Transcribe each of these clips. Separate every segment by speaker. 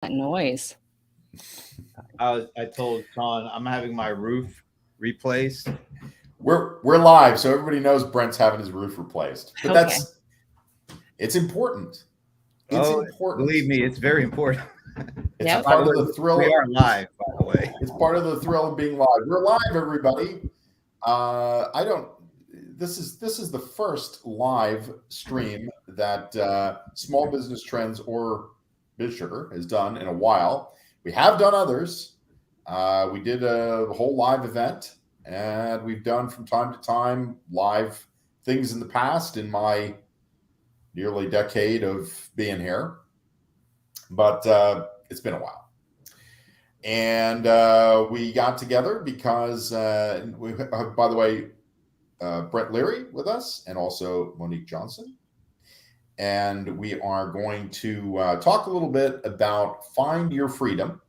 Speaker 1: that noise?
Speaker 2: I told Shawn I'm having my roof replaced.
Speaker 3: We're live, so everybody knows Brent's having his roof replaced. But
Speaker 1: Okay.
Speaker 3: it's important. It's important.
Speaker 2: Believe me, it's very important.
Speaker 3: It's
Speaker 1: Yep.
Speaker 3: part of the thrill.
Speaker 2: We are live, by the way.
Speaker 3: It's part of the thrill of being live. We're live, everybody. This is the first live stream that Small Business Trends or Biz Sugar has done in a while. We have done others. We did a whole live event, and we've done from time to time live things in the past in my nearly decade of being here. But it's been a while. And we got together because we have, by the way, Brent Leary with us and also Monique Johnson. And we are going to talk a little bit about Find Your Freedom,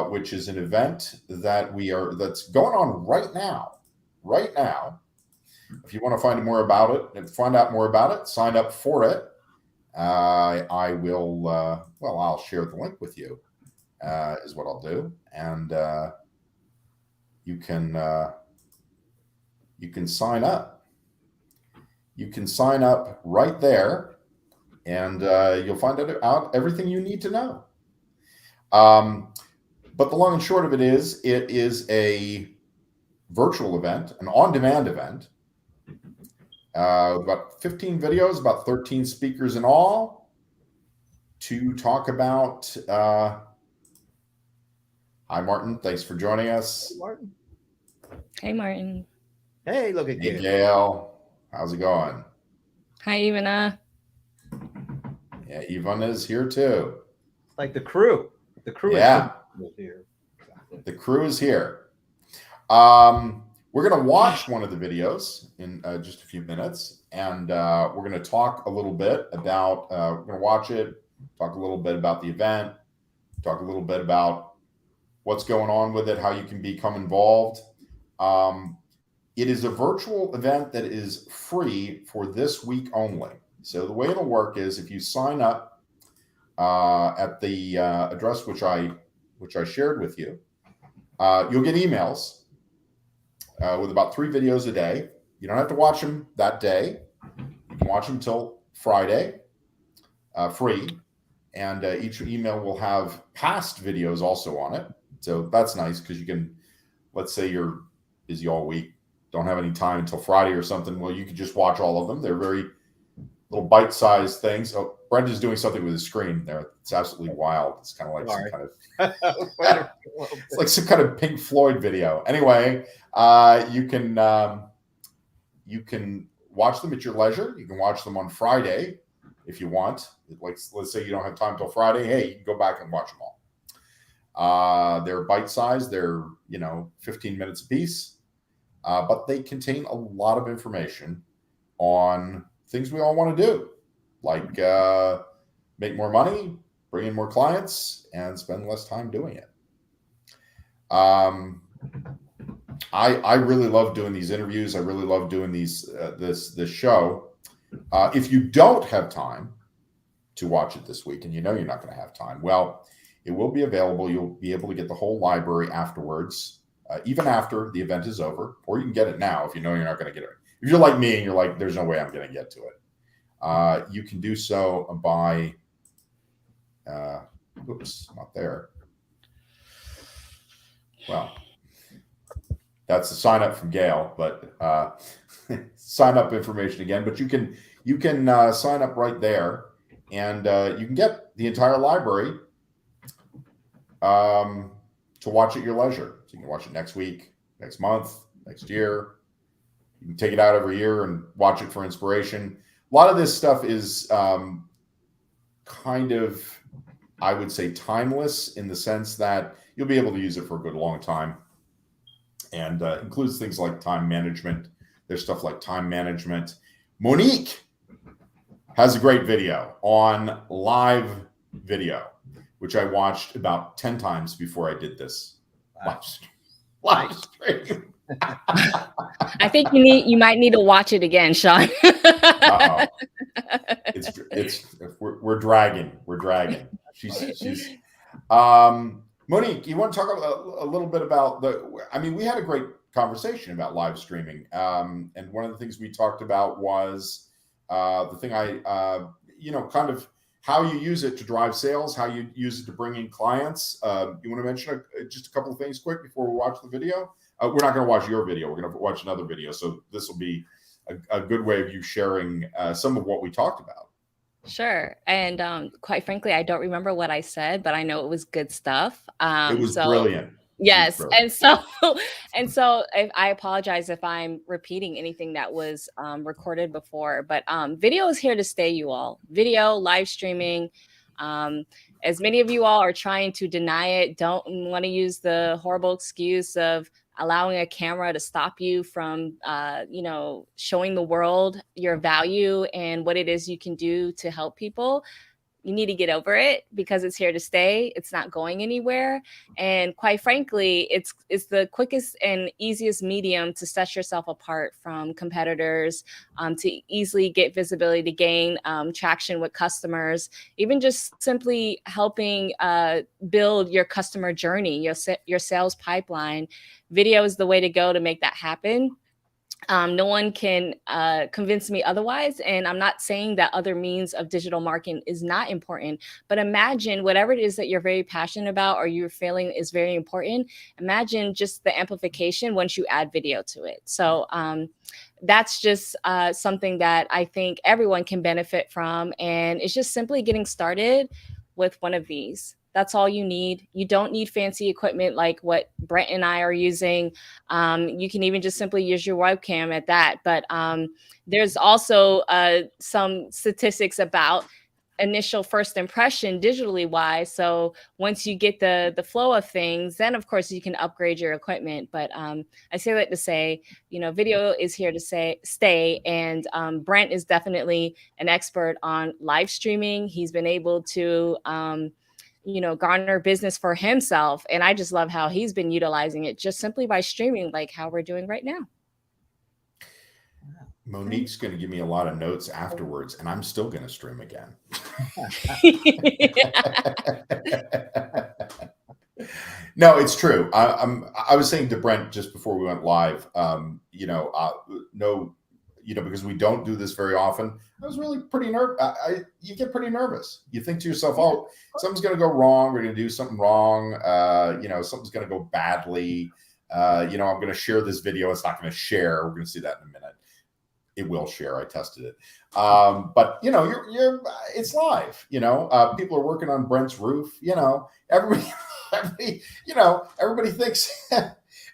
Speaker 3: which is an event that's going on right now. Right now. If you want to find out more about it, sign up for it. I will, I'll share the link with you, is what I'll do. And you can sign up. You can sign up right there, and you'll find out everything you need to know. But the long and short of it is a virtual event, an on-demand event. About 15 videos, about 13 speakers in all, to talk about. Hi, Martin. Thanks for joining us.
Speaker 2: Hey, Martin.
Speaker 1: Hey, Martin.
Speaker 2: Hey, look at
Speaker 3: Hey,
Speaker 2: you.
Speaker 3: Gail. How's it going?
Speaker 1: Hi, Ivana.
Speaker 3: Yeah, Ivana is here too.
Speaker 2: Like the crew. The crew is here. Exactly.
Speaker 3: The crew is here. We're going to watch one of the videos in just a few minutes, and we're going to talk a little bit about, we're going to watch it, talk a little bit about the event, talk a little bit about what's going on with it, how you can become involved. It is a virtual event that is free for this week only. So the way it'll work is if you sign up at the address which I shared with you, you'll get emails with about 3 videos a day. You don't have to watch them that day. You can watch them till Friday, free. And each email will have past videos also on it. So that's nice because you can, let's say you're busy all week, don't have any time until Friday or something. Well, you can just watch all of them. They're very little bite-sized things. Oh, Brent is doing something with his screen there. It's absolutely wild. It's kind of like some kind of it's like some kind of Pink Floyd video. Anyway, you can watch them at your leisure. You can watch them on Friday if you want. Like, let's say you don't have time until Friday. Hey, you can go back and watch them all. They're bite-sized. They're 15 minutes a piece. But they contain a lot of information on things we all want to do, like make more money, bring in more clients, and spend less time doing it. I really love doing these interviews. I really love doing this show. If you don't have time to watch it this week, and you're not going to have time, well, it will be available. You'll be able to get the whole library afterwards. Even after the event is over, or you can get it now if you know you're not going to get it. If you're like me and you're like, there's no way I'm going to get to it. You can do so by, oops, not there. Well, that's the sign up from Gail, but sign up information again. But you can sign up right there, and you can get the entire library to watch at your leisure. So you can watch it next week, next month, next year. You can take it out every year and watch it for inspiration. A lot of this stuff is kind of, I would say, timeless in the sense that you'll be able to use it for a good long time, and includes things like time management. There's stuff like time management. Monique has a great video on live video, which I watched about 10 times before I did this live stream.
Speaker 1: I think you might need to watch it again, Shawn.
Speaker 3: We're dragging. She's Monique, you want to talk a little bit about we had a great conversation about live streaming. And one of the things we talked about was the thing kind of how you use it to drive sales, how you use it to bring in clients. You want to mention just a couple of things quick before we watch the video? We're not going to watch your video. We're going to watch another video. So this will be a good way of you sharing some of what we talked about.
Speaker 1: Sure. And quite frankly, I don't remember what I said, but I know it was good stuff.
Speaker 3: It was brilliant.
Speaker 1: Yes. And so I apologize if I'm repeating anything that was recorded before, but video is here to stay, you all. Video, live streaming. As many of you all are trying to deny it, don't want to use the horrible excuse of allowing a camera to stop you from, showing the world your value and what it is you can do to help people. You need to get over it because it's here to stay. It's not going anywhere. And quite frankly, it's the quickest and easiest medium to set yourself apart from competitors, to easily get visibility, to gain traction with customers, even just simply helping build your customer journey, your sales pipeline. Video is the way to go to make that happen. No one can convince me otherwise. And I'm not saying that other means of digital marketing is not important, but imagine whatever it is that you're very passionate about or you're feeling is very important. Imagine just the amplification once you add video to it. So that's just something that I think everyone can benefit from. And it's just simply getting started with one of these. That's all you need. You don't need fancy equipment like what Brent and I are using. You can even just simply use your webcam at that. But there's also some statistics about initial first impression digitally wise. So once you get the flow of things, then of course you can upgrade your equipment. But I say that to say, video is here to stay. And Brent is definitely an expert on live streaming. He's been able to garner business for himself. And I just love how he's been utilizing it just simply by streaming, like how we're doing right now.
Speaker 3: Monique's going to give me a lot of notes afterwards, and I'm still going to stream again. No, it's true. I was saying to Brent just before we went live, because we don't do this very often. I was really pretty nervous. You get pretty nervous. You think to yourself, oh, something's going to go wrong. We're going to do something wrong. Something's going to go badly. I'm going to share this video. It's not going to share. We're going to see that in a minute. It will share. I tested it. But it's live. People are working on Brent's roof. Everybody thinks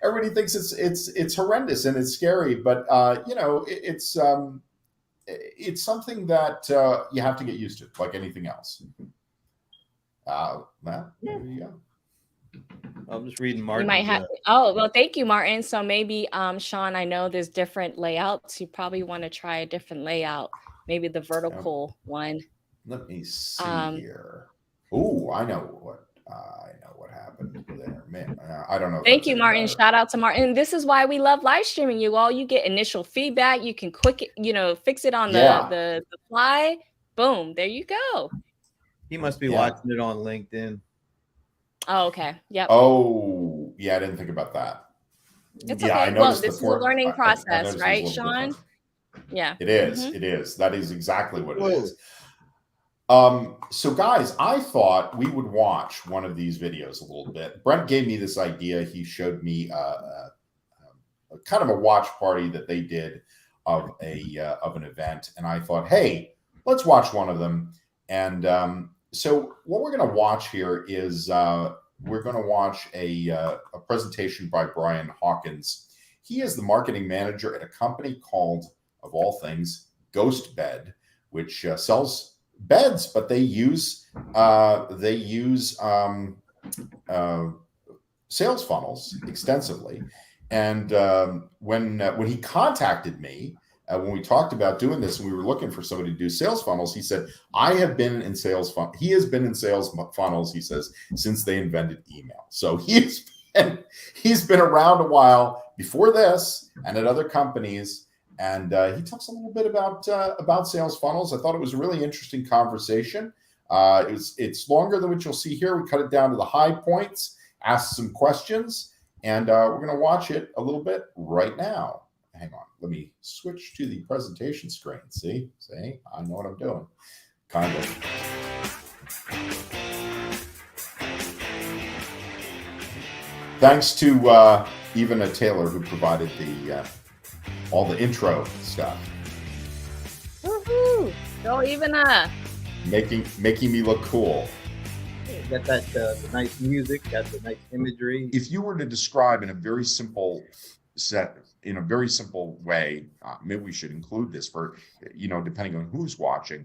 Speaker 3: everybody thinks it's horrendous and it's scary, but it's something that you have to get used to, like anything else. There you go.
Speaker 2: I'm just reading Martin.
Speaker 1: Thank you, Martin. So maybe, Shawn, I know there's different layouts. You probably want to try a different layout, maybe the vertical one.
Speaker 3: Let me see here. Oh, I know what happened there. Man, I don't know.
Speaker 1: Thank you, Martin. Shout out to Martin. This is why we love live streaming, you all. You get initial feedback. You can fix it on the fly. Boom. There you go.
Speaker 2: He must be watching it on LinkedIn.
Speaker 1: Oh, okay. Yep.
Speaker 3: Oh, yeah. I didn't think about that.
Speaker 1: It's okay. Well, this is a learning process, right, Shawn? Yeah.
Speaker 3: It is. Mm-hmm. It is. That is exactly what it is. So guys, I thought we would watch one of these videos a little bit. Brent gave me this idea. He showed me kind of a watch party that they did of an event. And I thought, hey, let's watch one of them. And so what we're going to watch here is we're going to watch a presentation by Brian Hawkins. He is the marketing manager at a company called, of all things, Ghost Bed, which sells beds, but they use sales funnels extensively. And when he contacted me, when we talked about doing this and we were looking for somebody to do sales funnels, he said, I have been in sales he has been in sales funnels, he says, since they invented email. So he's been around a while before this and at other companies. And he talks a little bit about sales funnels. I thought it was a really interesting conversation. It's longer than what you'll see here. We cut it down to the high points, asked some questions, and we're going to watch it a little bit right now. Hang on. Let me switch to the presentation screen. See, I know what I'm doing. Kind of. Thanks to Ivana Taylor, who provided the all the intro stuff.
Speaker 1: Woohoo! Go Ivana!
Speaker 3: Making me look cool.
Speaker 2: Got that the nice music, got the nice imagery.
Speaker 3: If you were to describe in a very simple way, maybe we should include this for, depending on who's watching,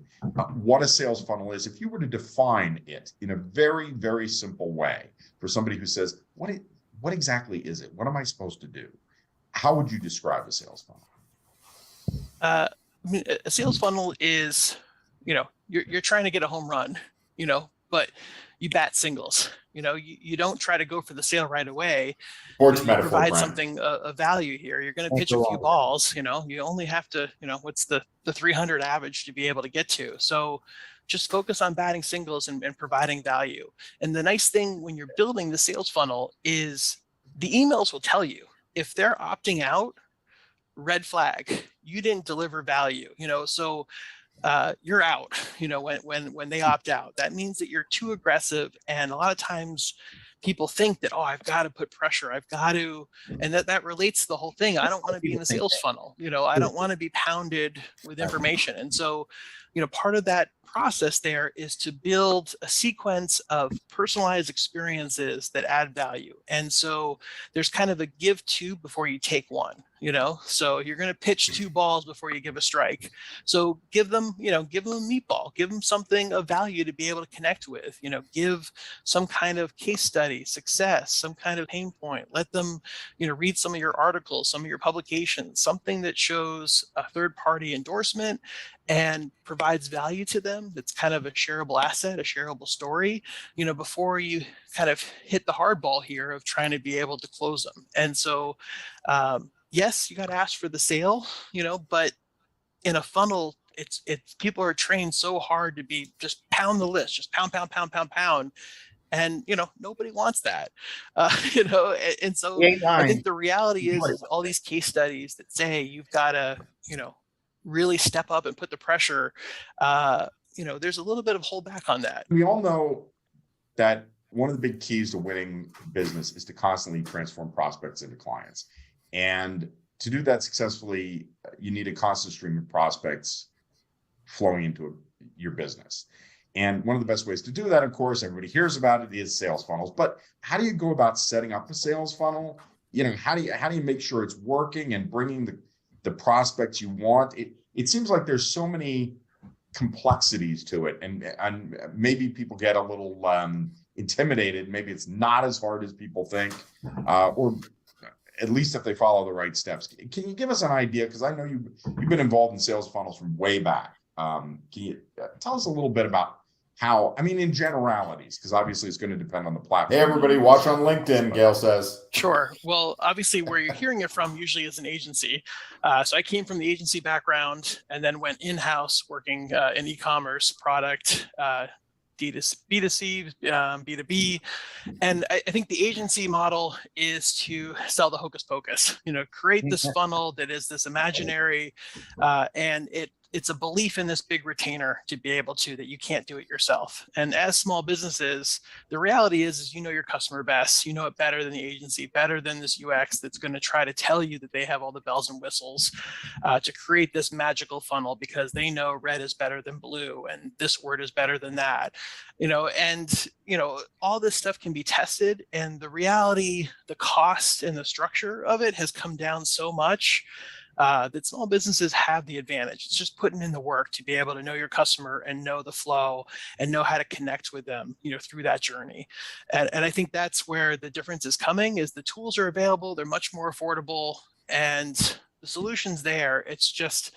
Speaker 3: what a sales funnel is. If you were to define it in a very, very simple way for somebody who says, what exactly is it? What am I supposed to do? How would you describe a sales funnel?
Speaker 4: A sales funnel is, you're trying to get a home run, but you bat singles. You don't try to go for the sale right away.
Speaker 3: Sports
Speaker 4: you
Speaker 3: metaphor,
Speaker 4: provide
Speaker 3: Brent.
Speaker 4: something of value here. You're going to pitch a few balls. You only have to, what's the 300 average to be able to get to. So just focus on batting singles and providing value. And the nice thing when you're building the sales funnel is the emails will tell you if they're opting out, red flag, you didn't deliver value, so you're out, when they opt out. That means that you're too aggressive. And a lot of times people think that, I've got to put pressure, I've got to, and that relates to the whole thing. I don't want to be in the sales funnel. I don't want to be pounded with information. And so, part of that process there is to build a sequence of personalized experiences that add value. And so there's kind of a give two before you take one, so you're going to pitch two balls before you give a strike. So give them a meatball, give them something of value to be able to connect with, give some kind of case study, success, some kind of pain point. Let them, read some of your articles, some of your publications, something that shows a third party endorsement and provides value to them. That's kind of a shareable asset, a shareable story, before you kind of hit the hard ball here of trying to be able to close them. And so, yes, you got to ask for the sale, but in a funnel, it's people are trained so hard to be just pound the list, just pound. And, nobody wants that, and so I think the reality is all these case studies that say you've got to, really step up and put the pressure, there's a little bit of holdback on that.
Speaker 3: We all know that one of the big keys to winning business is to constantly transform prospects into clients. And to do that successfully, you need a constant stream of prospects flowing into your business. And one of the best ways to do that, of course, everybody hears about it, is sales funnels. But how do you go about setting up a sales funnel? How do you make sure it's working and bringing the prospects you want? It seems like there's so many complexities to it, and maybe people get a little intimidated. Maybe it's not as hard as people think, or at least if they follow the right steps. Can you give us an idea? Because I know you've been involved in sales funnels from way back. Can you tell us a little bit about how, in generalities, because obviously it's going to depend on the platform. Hey, everybody, watch on LinkedIn, Gail says.
Speaker 4: Sure. Well, obviously where you're hearing it from usually is an agency. So I came from the agency background and then went in-house working in e-commerce product, B2C, B2B. And I think the agency model is to sell the hocus pocus, create this funnel that is this imaginary, and it's a belief in this big retainer to be able to, that you can't do it yourself. And as small businesses, the reality is your customer best, it better than the agency, better than this UX that's going to try to tell you that they have all the bells and whistles to create this magical funnel because they know red is better than blue and this word is better than that, and all this stuff can be tested. And the reality, the cost and the structure of it has come down so much that small businesses have the advantage. It's just putting in the work to be able to know your customer and know the flow and know how to connect with them, through that journey. And I think that's where the difference is coming, is the tools are available, they're much more affordable, and the solution's there. It's just,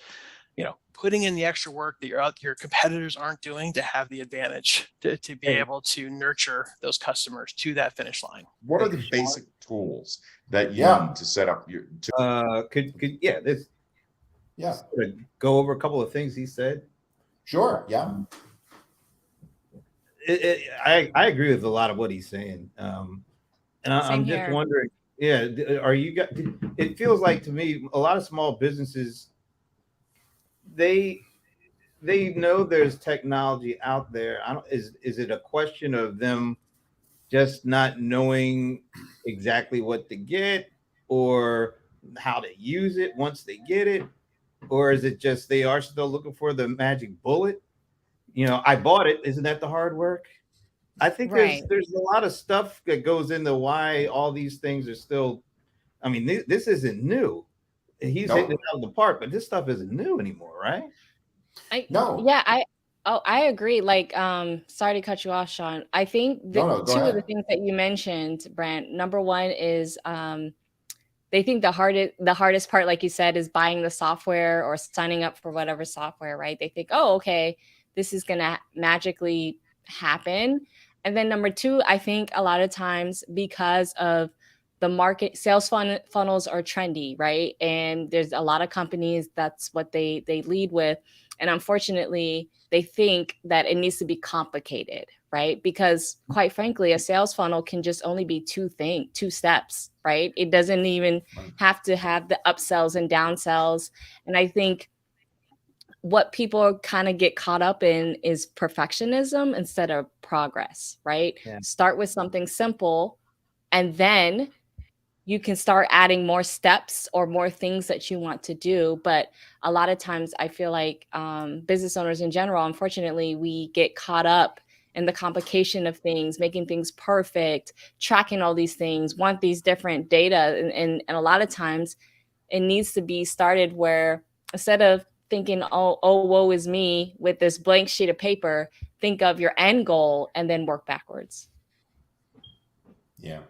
Speaker 4: putting in the extra work that your competitors aren't doing to have the advantage to be able to nurture those customers to that finish line.
Speaker 3: What are the basic tools that you need to set up your?
Speaker 2: Go over a couple of things he said.
Speaker 3: Sure. Yeah.
Speaker 2: I agree with a lot of what he's saying. And
Speaker 1: Same
Speaker 2: I'm just
Speaker 1: here.
Speaker 2: wondering, yeah, are you got? It feels like to me a lot of small businesses they they know there's technology out there. I don't is it a question of them just not knowing exactly what to get or how to use it once they get it, or is it just they are still looking for the magic bullet? I bought it. Isn't that the hard work? I think there's
Speaker 1: Right.
Speaker 2: there's a lot of stuff that goes into why all these things are still. I mean, this isn't new. He's hitting it
Speaker 3: Nope.
Speaker 2: out of the park, but this stuff isn't new anymore, right?
Speaker 3: No.
Speaker 1: Yeah, I agree. Like, sorry to cut you off, Shawn. I think
Speaker 3: No. No. Go
Speaker 1: two of the
Speaker 3: ahead.
Speaker 1: things that you mentioned, Brent, number one is they think the hardest part, like you said, is buying the software or signing up for whatever software, right? They think, oh, okay, this is gonna magically happen. And then number two, I think a lot of times because of the market, funnels are trendy, right? And there's a lot of companies that's what they lead with. And unfortunately, they think that it needs to be complicated, right? Because quite frankly, a sales funnel can just only be two steps, right? It doesn't even have to have the upsells and downsells. And I think what people kind of get caught up in is perfectionism instead of progress, right?
Speaker 2: Yeah.
Speaker 1: Start with something simple, and then you can start adding more steps or more things that you want to do. But a lot of times I feel like business owners in general, unfortunately, we get caught up in the complication of things, making things perfect, tracking all these things, want these different data. And a lot of times it needs to be started where instead of thinking, oh, woe is me with this blank sheet of paper, think of your end goal and then work backwards.
Speaker 3: Yeah.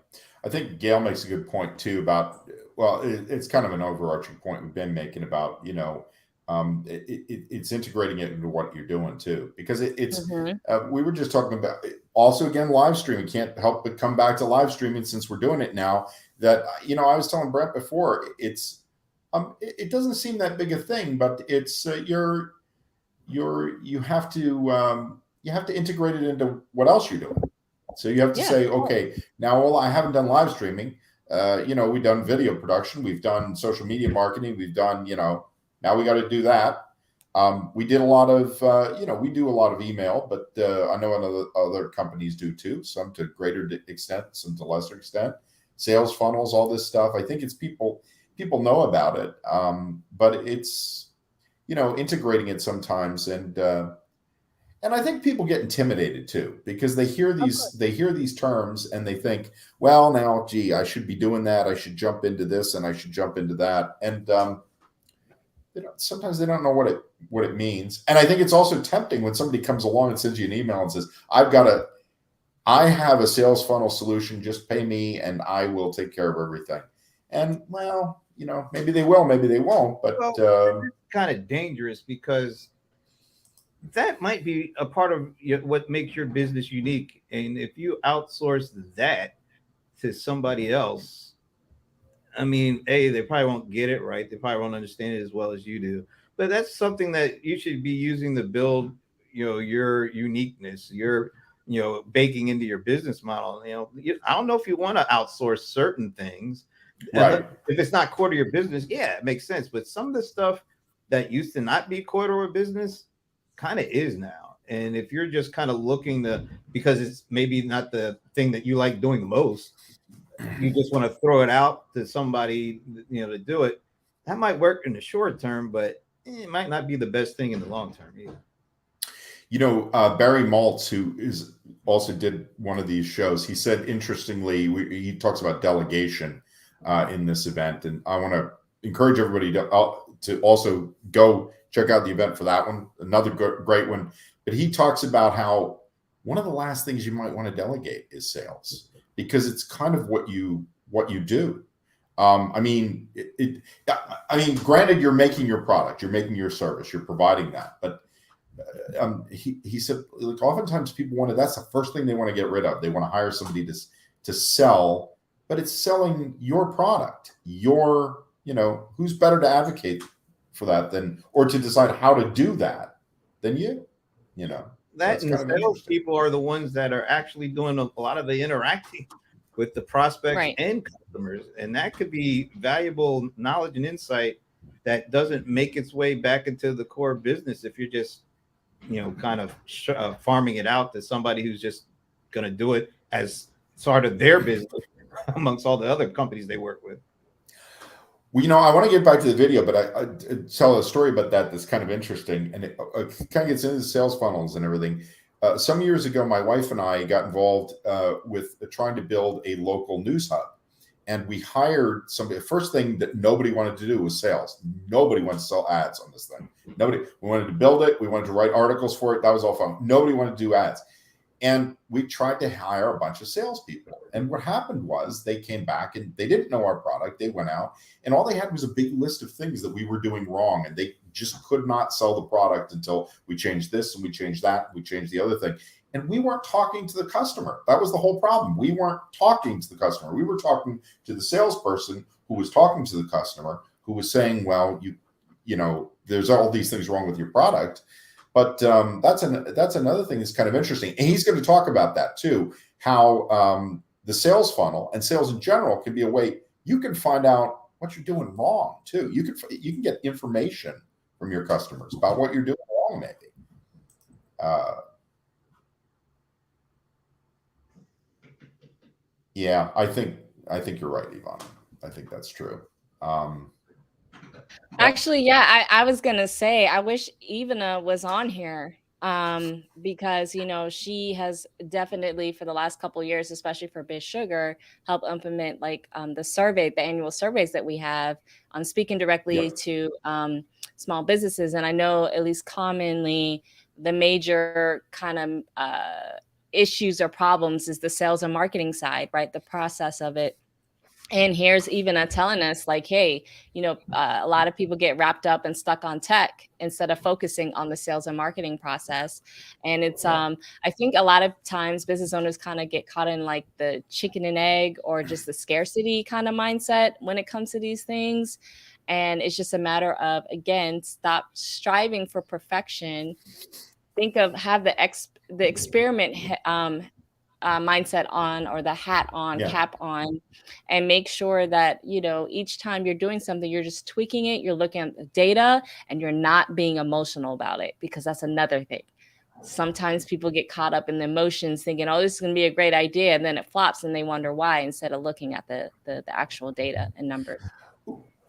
Speaker 3: I think Gail makes a good point too about, well, it's kind of an overarching point we've been making about, it's integrating it into what you're doing too, because we were just talking about also, again, live streaming. Can't help but come back to live streaming since we're doing it now that, I was telling Brent before, it doesn't seem that big a thing, but it's, you have to integrate it into what else you're doing. So you have to say, okay, now, well, I haven't done live streaming. We've done video production. We've done social media marketing. We've done, now we got to do that. We did a lot of, we do a lot of email, but I know other companies do too. Some to greater extent, some to lesser extent. Sales funnels, all this stuff. I think it's people know about it, but it's, integrating it sometimes and I think people get intimidated too because they hear these terms and they think, well, now, gee, I should be doing that. I should jump into this and I should jump into that. And sometimes they don't know what it means. And I think it's also tempting when somebody comes along and sends you an email and says, I have a sales funnel solution. Just pay me and I will take care of everything. And well, maybe they will, maybe they won't. But
Speaker 2: it's kind of dangerous because that might be a part of what makes your business unique. And if you outsource that to somebody else, I mean, they probably won't get it right. They probably won't understand it as well as you do. But that's something that you should be using to build, your uniqueness, your, baking into your business model. I don't know if you want to outsource certain things.
Speaker 3: Right.
Speaker 2: If it's not core to your business, yeah, it makes sense. But some of the stuff that used to not be core to our business kind of is now. And if you're just kind of looking because it's maybe not the thing that you like doing the most, you just want to throw it out to somebody, to do it. That might work in the short term, but it might not be the best thing in the long term either.
Speaker 3: Barry Maltz, who also did one of these shows, he said, interestingly, he talks about delegation in this event. And I want to encourage everybody to also go check out the event for that one. Another great one. But he talks about how one of the last things you might want to delegate is sales, because it's kind of what you do. Granted, you're making your product, you're making your service, you're providing that. But he said, like, oftentimes people that's the first thing they want to get rid of. They want to hire somebody to sell, but it's selling your product. Who's better to advocate for that or to decide how to do that than you.
Speaker 2: that
Speaker 3: that's
Speaker 2: and the
Speaker 3: kind of
Speaker 2: sales
Speaker 3: interesting.
Speaker 2: people are the ones that are actually doing a lot of the interacting with the prospects
Speaker 1: Right.
Speaker 2: and customers. And that could be valuable knowledge and insight that doesn't make its way back into the core business if you're just, kind of farming it out to somebody who's just going to do it as sort of their business amongst all the other companies they work with.
Speaker 3: Well, I want to get back to the video, but I tell a story about that that's kind of interesting, and it kind of gets into the sales funnels and everything. Some years ago, my wife and I got involved with trying to build a local news hub, and we hired somebody. The first thing that nobody wanted to do was sales. Nobody wanted to sell ads on this thing. Nobody. We wanted to build it. We wanted to write articles for it. That was all fun. Nobody wanted to do ads. And we tried to hire a bunch of salespeople. And what happened was they came back and they didn't know our product. They went out and all they had was a big list of things that we were doing wrong. And they just could not sell the product until we changed this and we changed that. And we changed the other thing. And we weren't talking to the customer. That was the whole problem. We weren't talking to the customer. We were talking to the salesperson who was talking to the customer, who was saying, well, there's all these things wrong with your product. But that's another thing that's kind of interesting. And he's going to talk about that too, how the sales funnel and sales in general can be a way you can find out what you're doing wrong too. You can get information from your customers about what you're doing wrong, maybe. Yeah, I think you're right, Yvonne. I think that's true.
Speaker 1: Actually, yeah, I was gonna say I wish Ivana was on here because she has definitely for the last couple of years, especially for Biz Sugar, helped implement like the annual surveys that we have on speaking directly to small businesses. And I know at least commonly the major kind of issues or problems is the sales and marketing side, right? The process of it. And here's Ivana telling us like, hey, a lot of people get wrapped up and stuck on tech instead of focusing on the sales and marketing process. And it's, I think a lot of times business owners kind of get caught in like the chicken and egg or just the scarcity kind of mindset when it comes to these things. And it's just a matter of, again, stop striving for perfection. Have the experiment mindset on, or the hat on, cap on, and make sure that each time you're doing something, you're just tweaking it, you're looking at the data, and you're not being emotional about it, because that's another thing. Sometimes people get caught up in the emotions thinking, oh, this is going to be a great idea, and then it flops and they wonder why, instead of looking at the actual data and numbers.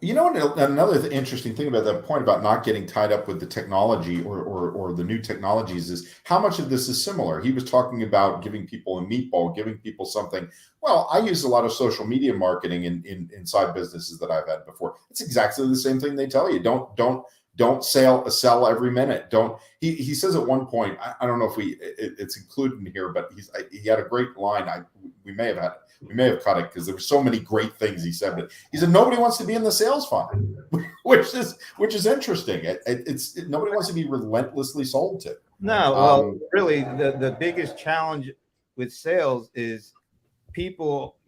Speaker 3: Another interesting thing about that point about not getting tied up with the technology or the new technologies is how much of this is similar. He was talking about giving people a meatball, giving people something. Well, I use a lot of social media marketing inside businesses that I've had before. It's exactly the same thing they tell you. Don't sell every minute. He says at one point, I don't know if it's included in here, but he had a great line. We may have cut it because there were so many great things he said. But he said nobody wants to be in the sales funnel, which is interesting. Nobody wants to be relentlessly sold to.
Speaker 2: No, well, really, the biggest challenge with sales is people,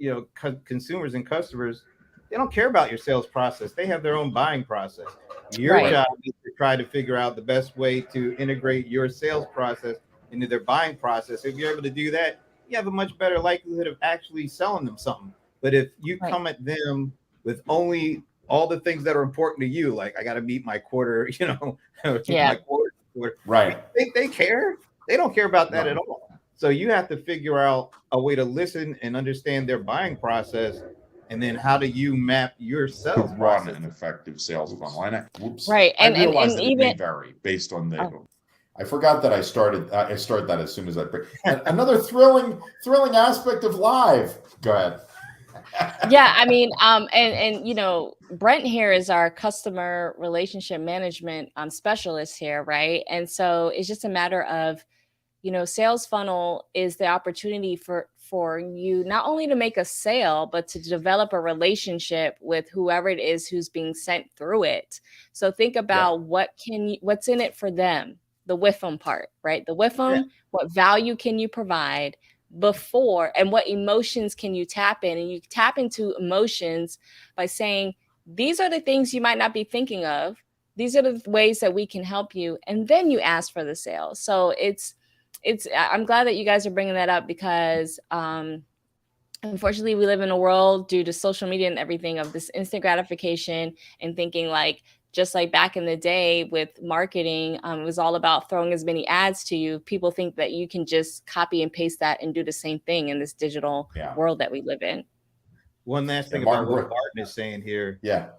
Speaker 2: consumers and customers. They don't care about your sales process. They have their own buying process. Your job is to try to figure out the best way to integrate your sales process into their buying process. If you're able to do that, you have a much better likelihood of actually selling them something. But if you come at them with only all the things that are important to you, like I got to meet my quarter, my quarter.
Speaker 3: Right.
Speaker 2: You think they care? They don't care about that at all. So you have to figure out a way to listen and understand their buying process. And then how do you map your sales
Speaker 3: run
Speaker 2: process?
Speaker 3: an effective sales funnel?
Speaker 1: Right.
Speaker 3: And I realize that it may vary based on the.
Speaker 1: Oh.
Speaker 3: I forgot that I started that as soon as I. Another thrilling aspect of live. Go ahead.
Speaker 1: Yeah, I mean, Brent here is our customer relationship management specialist here, right? And so it's just a matter of, sales funnel is the opportunity for you not only to make a sale, but to develop a relationship with whoever it is who's being sent through it. So think about what's in it for them, the with them part, right? The with them, what value can you provide before, and what emotions can you tap in? And you tap into emotions by saying, these are the things you might not be thinking of. These are the ways that we can help you. And then you ask for the sale. So it's I'm glad that you guys are bringing that up, because unfortunately, we live in a world, due to social media and everything, of this instant gratification, and thinking like, just like back in the day with marketing, it was all about throwing as many ads to you. People think that you can just copy and paste that and do the same thing in this digital world that we live in.
Speaker 2: One last thing about what Martin is saying here.
Speaker 3: Yeah.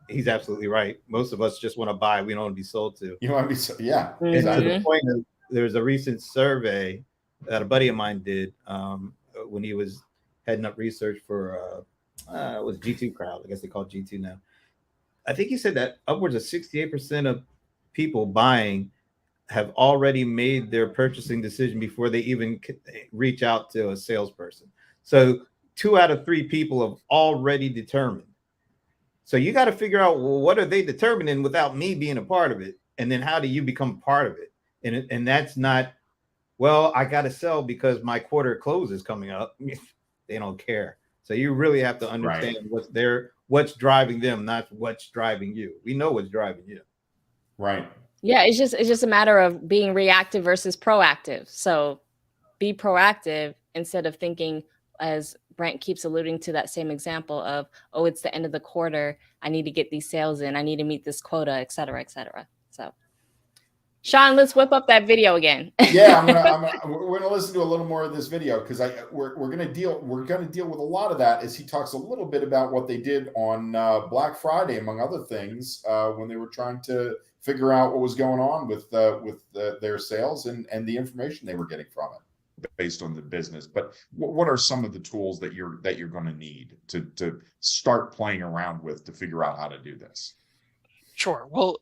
Speaker 2: He's absolutely right. Most of us just want to buy. We don't want to be sold to.
Speaker 3: You want to be, yeah.
Speaker 2: And
Speaker 3: Exactly.
Speaker 2: to the point of, there's a recent survey that a buddy of mine did when he was heading up research for it was G2 Crowd. I guess they call it G2 now. I think he said that upwards of 68% of people buying have already made their purchasing decision before they even reach out to a salesperson. So 2 out of 3 people have already determined. So you got to figure out, well, what are they determining without me being a part of it? And then how do you become part of it? And that's not, well, I got to sell because my quarter close is coming up. They don't care. So you really have to understand what's driving them, not what's driving you. We know what's driving you.
Speaker 3: Right.
Speaker 1: Yeah, it's just a matter of being reactive versus proactive. So be proactive instead of thinking, as Brent keeps alluding to, that same example of, oh, it's the end of the quarter, I need to get these sales in, I need to meet this quota, et cetera, et cetera. So Shawn, let's whip up that video again.
Speaker 3: Yeah, we're gonna listen to a little more of this video, because we're gonna deal with a lot of that, as he talks a little bit about what they did on Black Friday, among other things, when they were trying to figure out what was going on with their sales and the information they were getting from it based on the business. But what are some of the tools that you're going to need to start playing around with to figure out how to do this?
Speaker 4: Sure. Well,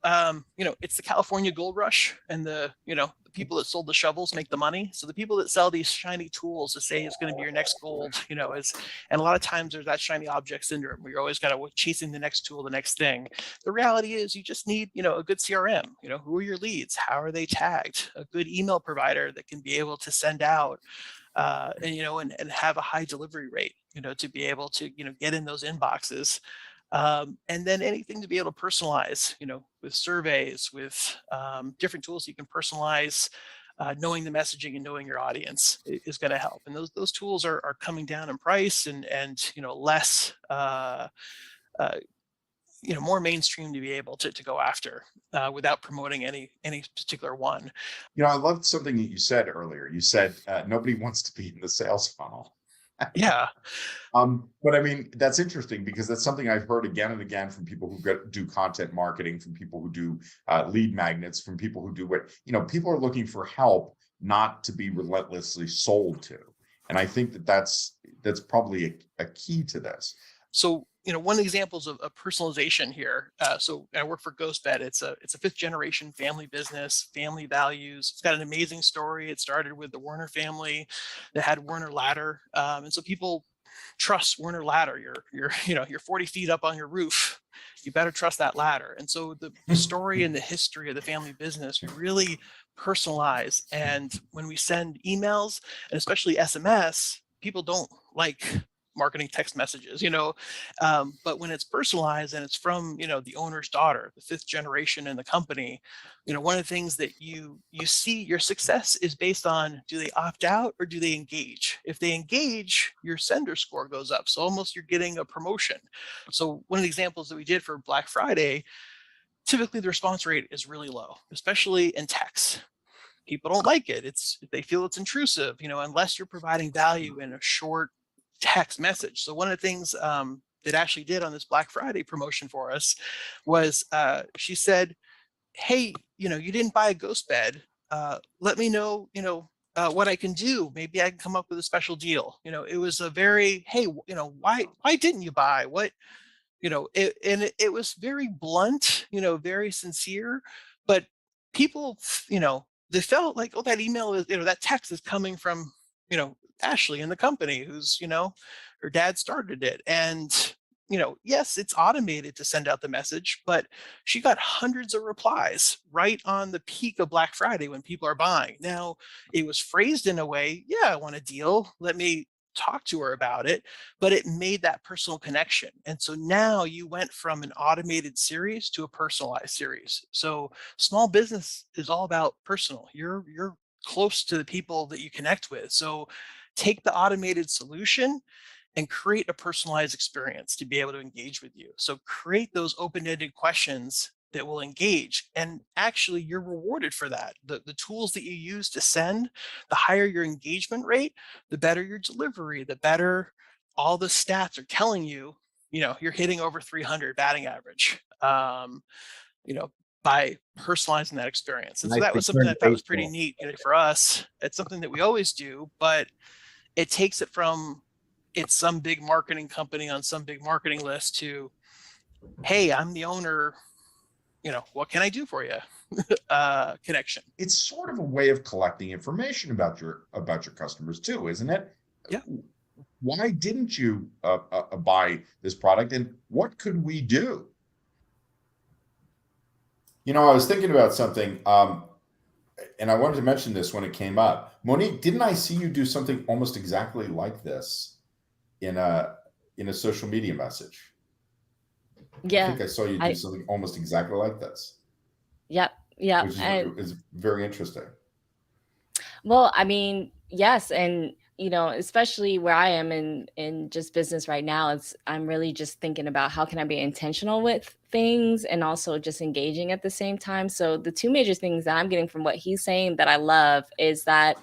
Speaker 4: it's the California gold rush, and the people that sold the shovels make the money. So the people that sell these shiny tools to say it's going to be your next gold, and a lot of times there's that shiny object syndrome where you're always kind of chasing the next tool, the next thing. The reality is you just need, a good CRM. Who are your leads? How are they tagged? A good email provider that can be able to send out and have a high delivery rate, to be able to, get in those inboxes. And then anything to be able to personalize, with surveys, with different tools you can personalize. Knowing the messaging and knowing your audience is going to help. And those tools are coming down in price and less, more mainstream to be able to go after without promoting any particular one.
Speaker 3: I loved something that you said earlier. You said nobody wants to be in the sales funnel.
Speaker 4: Yeah.
Speaker 3: But I mean, that's interesting, because that's something I've heard again and again from people who do content marketing, from people who do lead magnets, from people who do people are looking for help, not to be relentlessly sold to. And I think that's probably a key to this.
Speaker 4: So, one of the examples of personalization here. So I work for GhostBed. It's a 5th generation family business, family values. It's got an amazing story. It started with the Werner family that had Werner ladder. And so people trust Werner ladder. You're 40 feet up on your roof. You better trust that ladder. And so the story and the history of the family business, we really personalize. And when we send emails, and especially SMS, people don't like marketing text messages, but when it's personalized and it's from, the owner's daughter, the 5th generation in the company, one of the things that you see your success is based on, do they opt out or do they engage? If they engage, your sender score goes up. So almost you're getting a promotion. So one of the examples that we did for Black Friday, typically the response rate is really low, especially in text. People don't like it. They feel it's intrusive, unless you're providing value in a short text message. So one of the things that Ashley did on this Black Friday promotion for us was she said, hey, you didn't buy a ghost bed. Let me know, what I can do. Maybe I can come up with a special deal. It was a very, hey, why didn't you buy? What, it was very blunt, very sincere, but people, they felt like, oh, that email is, that text is coming from, Ashley in the company, who's, her dad started it. And, yes, it's automated to send out the message, but she got hundreds of replies right on the peak of Black Friday when people are buying. Now, it was phrased in a way, yeah, I want a deal. Let me talk to her about it, but it made that personal connection. And so now you went from an automated series to a personalized series. So small business is all about personal. Your close to the people that you connect with. So take the automated solution and create a personalized experience to be able to engage with you. So create those open-ended questions that will engage, and actually you're rewarded for that. The tools that you use to send, the higher your engagement rate, the better your delivery, the better all the stats are telling you, you're hitting over 300 batting average, by personalizing that experience. And so
Speaker 2: Nice
Speaker 4: that was something
Speaker 2: return to
Speaker 4: that I thought was pretty
Speaker 2: baseball.
Speaker 4: neat for us. It's something that we always do, but it takes it from it's some big marketing company on some big marketing list to, hey, I'm the owner, what can I do for you? Connection.
Speaker 3: It's sort of a way of collecting information about your customers too, isn't it?
Speaker 4: Yeah.
Speaker 3: Why didn't you buy this product, and what could we do? I was thinking about something, and I wanted to mention this when it came up. Monique, didn't I see you do something almost exactly like this in a social media message?
Speaker 1: Yeah.
Speaker 3: I think I saw you do something almost exactly like this.
Speaker 1: Yep. Yeah.
Speaker 3: Which is very interesting.
Speaker 1: Well, I mean, yes. And, especially where I am in just business right now, I'm really just thinking about how can I be intentional with things and also just engaging at the same time. So the two major things that I'm getting from what he's saying that I love is that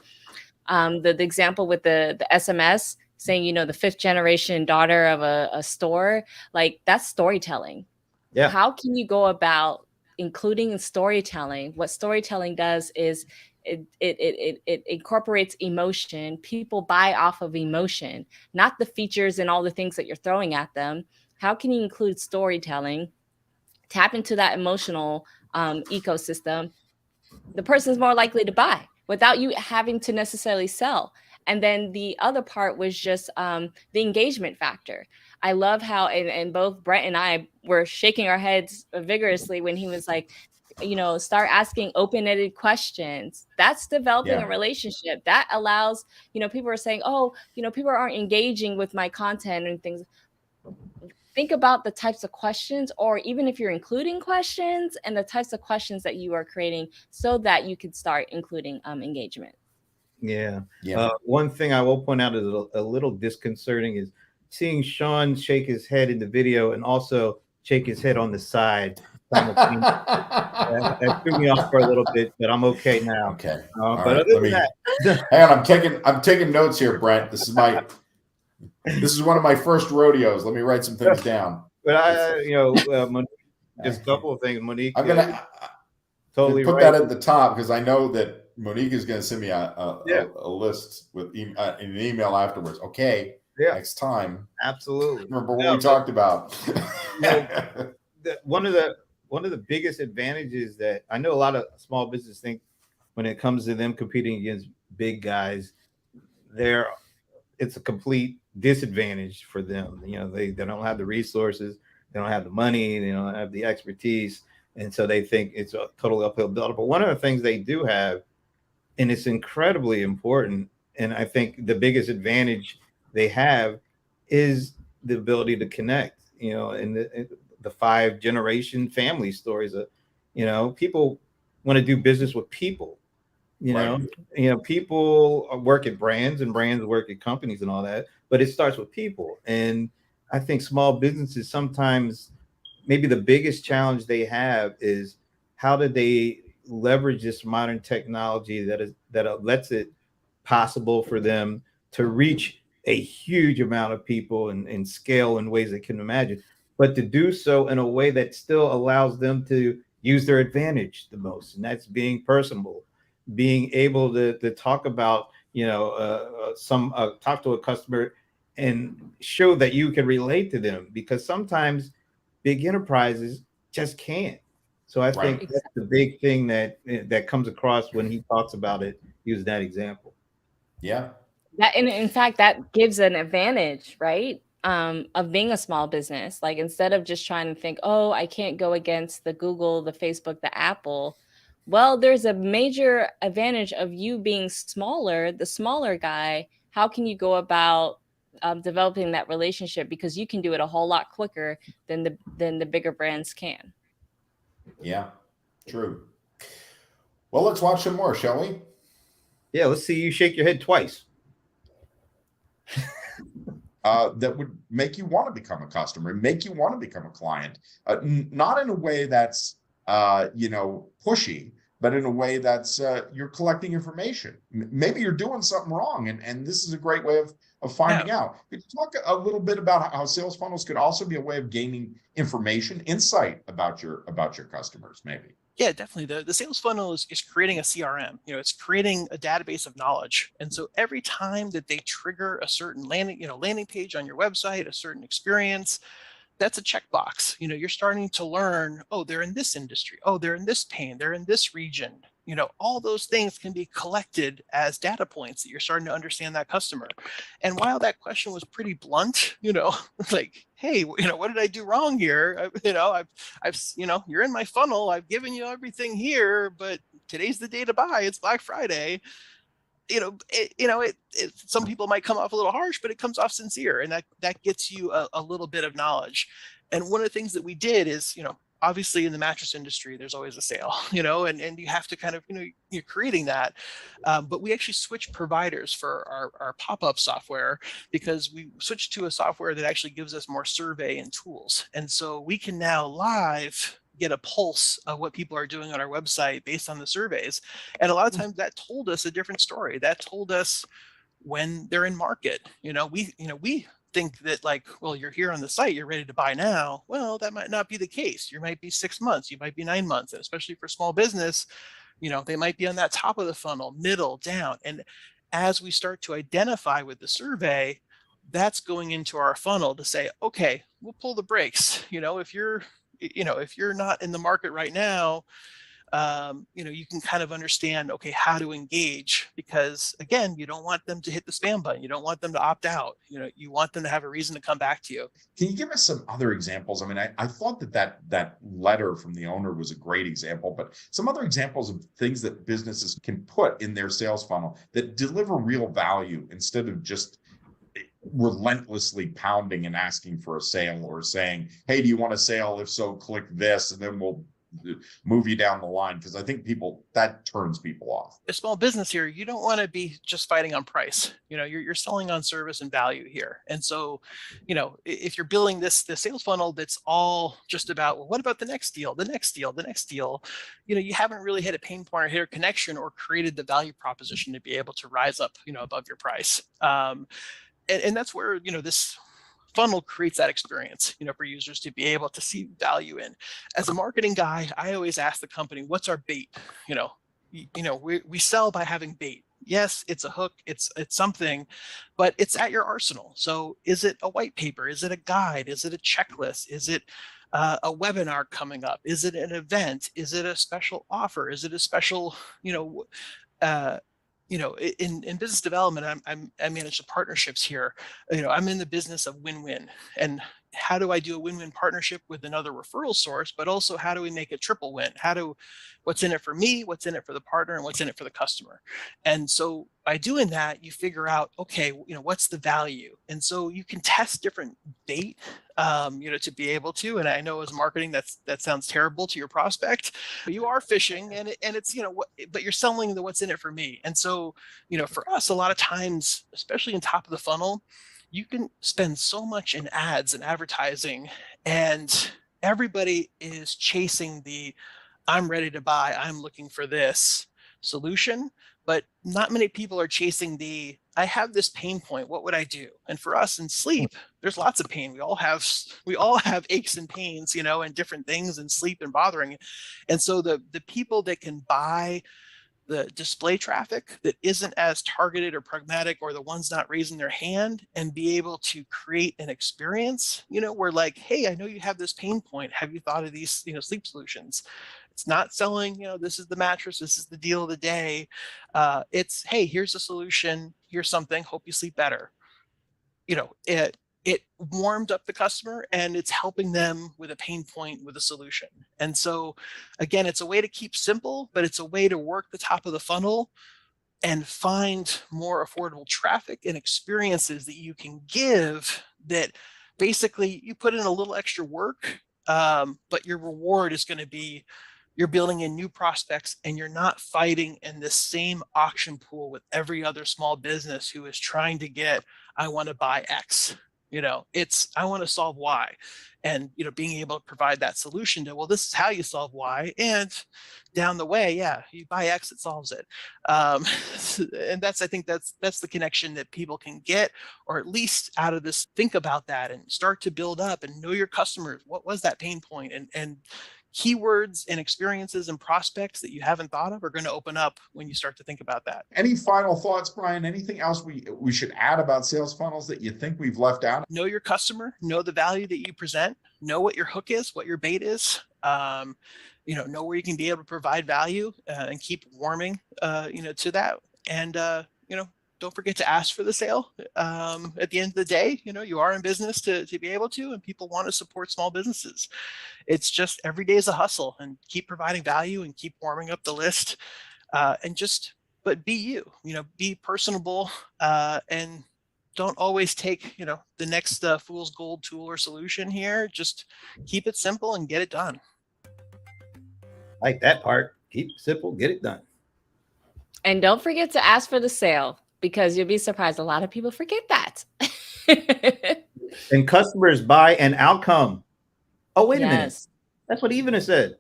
Speaker 1: the example with the SMS saying, the fifth generation daughter of a store, like that's storytelling.
Speaker 2: Yeah.
Speaker 1: How can you go about including storytelling? What storytelling does is it incorporates emotion. People buy off of emotion, not the features and all the things that you're throwing at them. How can you include storytelling, tap into that emotional ecosystem? The person's more likely to buy without you having to necessarily sell. And then the other part was just the engagement factor. I love how, and both Brent and I were shaking our heads vigorously when he was like, start asking open-ended questions. That's developing a relationship. That allows, people are saying, oh, people aren't engaging with my content and things. Think about the types of questions, or even if you're including questions, and the types of questions that you are creating so that you could start including engagement.
Speaker 2: Yeah. One thing I will point out is a little disconcerting is seeing Shawn shake his head in the video and also shake his head on the side. That threw me off for a little bit, but I'm okay now.
Speaker 3: Okay.
Speaker 2: But right. Other than
Speaker 3: that, hang on, I'm taking notes here, Brent. This is one of my first rodeos. Let me write some things down.
Speaker 2: But Monique, just a couple of things. Monique,
Speaker 3: I'm gonna
Speaker 2: totally
Speaker 3: put
Speaker 2: right.
Speaker 3: that at the top because I know that Monique is going to send me a list with an email afterwards. Okay.
Speaker 2: Yeah.
Speaker 3: Next time.
Speaker 2: Absolutely.
Speaker 3: Remember what we talked about.
Speaker 2: One of the biggest advantages that I know a lot of small business think when it comes to them competing against big guys, it's a complete disadvantage for them. They don't have the resources, they don't have the money, they don't have the expertise, and so they think it's a totally uphill battle. But one of the things they do have, and it's incredibly important, and I think the biggest advantage they have is the ability to connect. In the 5-generation family stories of, people want to do business with people. People work at brands and brands work at companies and all that, but it starts with people. And I think small businesses sometimes, maybe the biggest challenge they have is how do they leverage this modern technology that lets it possible for them to reach a huge amount of people and scale in ways they can imagine, but to do so in a way that still allows them to use their advantage the most, and that's being personable, being able to talk about, talk to a customer and show that you can relate to them, because sometimes big enterprises just can't. So I think that's the big thing that comes across when he talks about it, use that example.
Speaker 3: Yeah.
Speaker 1: That, and in fact, that gives an advantage, right? Of being a small business. Like, instead of just trying to think, oh, I can't go against the Google, the Facebook, the Apple. Well, there's a major advantage of you being smaller, the smaller guy. How can you go about developing that relationship? Because you can do it a whole lot quicker than the bigger brands can.
Speaker 3: Yeah, true. Well, let's watch some more, shall we?
Speaker 2: Yeah, let's see you shake your head twice.
Speaker 3: That would make you want to become a customer, make you want to become a client, not in a way that's pushy, but in a way that's you're collecting information. Maybe you're doing something wrong, and this is a great way of finding out. Could you talk a little bit about how sales funnels could also be a way of gaining information, insight about your customers, maybe?
Speaker 4: Yeah, definitely. The sales funnel is creating a CRM. It's creating a database of knowledge. And so every time that they trigger a certain landing page on your website, a certain experience, that's a checkbox. You're starting to learn, oh, they're in this industry. Oh, they're in this pain. They're in this region. All those things can be collected as data points that you're starting to understand that customer. And while that question was pretty blunt, like, hey, what did I do wrong here? You're in my funnel. I've given you everything here, but today's the day to buy. It's Black Friday. Some people might come off a little harsh, but it comes off sincere, and that gets you a little bit of knowledge. And one of the things that we did is, obviously in the mattress industry, there's always a sale, and you have to kind of, you're creating that. But we actually switched providers for our pop-up software, because we switched to a software that actually gives us more survey and tools. And so we can now live get a pulse of what people are doing on our website based on the surveys. And a lot of times that told us a different story. That told us when they're in market. We think that, like, well, you're here on the site, you're ready to buy now. Well, that might not be the case. You might be 6 months, you might be 9 months, and especially for small business, they might be on that top of the funnel, middle, down. And as we start to identify with the survey, that's going into our funnel to say, okay, we'll pull the brakes. If you're not in the market right now, you can kind of understand, okay, how to engage, because again, you don't want them to hit the spam button. You don't want them to opt out. You want them to have a reason to come back to you.
Speaker 3: Can you give us some other examples? I mean, I thought that letter from the owner was a great example, but some other examples of things that businesses can put in their sales funnel that deliver real value instead of just relentlessly pounding and asking for a sale, or saying, hey, do you want a sale? If so, click this, and then we'll move you down the line. Because I think that turns people off.
Speaker 4: A small business here, you don't want to be just fighting on price. You're selling on service and value here. And so, if you're building the sales funnel that's all just about, well, what about the next deal, the next deal, the next deal, you haven't really hit a pain point or hit a connection or created the value proposition to be able to rise up, above your price. And that's where, this funnel creates that experience, for users to be able to see value in. As a marketing guy, I always ask the company, what's our bait? We sell by having bait. Yes, it's a hook, it's something, but it's at your arsenal. So is it a white paper? Is it a guide? Is it a checklist? Is it a webinar coming up? Is it an event? Is it a special offer? Is it a special, in business development, I manage the partnerships here. I'm in the business of win-win. And how do I do a win-win partnership with another referral source, but also how do we make a triple win? What's in it for me, what's in it for the partner, and what's in it for the customer? And so by doing that, you figure out, okay, what's the value? And so you can test different bait, to be able to, and I know as marketing, that sounds terrible to your prospect, but you are fishing, and it's, but you're selling the what's in it for me. And so, for us, a lot of times, especially in top of the funnel, you can spend so much in ads and advertising, and everybody is chasing the I'm ready to buy, I'm looking for this solution, but not many people are chasing the I have this pain point, what would I do? And for us in sleep, there's lots of pain. We all have aches and pains, and different things in sleep and bothering. And so the people that can buy the display traffic that isn't as targeted or pragmatic, or the ones not raising their hand, and be able to create an experience, where, like, hey, I know you have this pain point. Have you thought of these, sleep solutions? It's not selling, this is the mattress, this is the deal of the day. It's, hey, here's a solution, here's something, hope you sleep better. It warmed up the customer, and it's helping them with a pain point with a solution. And so, again, it's a way to keep simple, but it's a way to work the top of the funnel and find more affordable traffic and experiences that you can give, that basically you put in a little extra work, but your reward is going to be you're building in new prospects, and you're not fighting in the same auction pool with every other small business who is trying to get, I want to buy X. It's, I want to solve Y. And, being able to provide that solution to, well, this is how you solve Y. And down the way, yeah, you buy X, it solves it. And I think that's the connection that people can get, or at least out of this, think about that and start to build up and know your customers. What was that pain point? And keywords and experiences and prospects that you haven't thought of are going to open up when you start to think about that.
Speaker 3: Any final thoughts, Brian? Anything else we should add about sales funnels that you think we've left out?
Speaker 4: Know your customer, know the value that you present, know what your hook is, what your bait is, know where you can be able to provide value, and keep warming, to that. And, don't forget to ask for the sale. At the end of the day, you are in business to be able to, and people want to support small businesses. It's just every day is a hustle, and keep providing value and keep warming up the list. But be you, be personable, and don't always take, the next fool's gold tool or solution here. Just keep it simple and get it done.
Speaker 2: Like that part. Keep it simple, get it done.
Speaker 1: And don't forget to ask for the sale, because you'll be surprised. A lot of people forget that.
Speaker 2: And customers buy an outcome. Oh, wait a minute.
Speaker 1: Yes.
Speaker 2: That's what Eva said.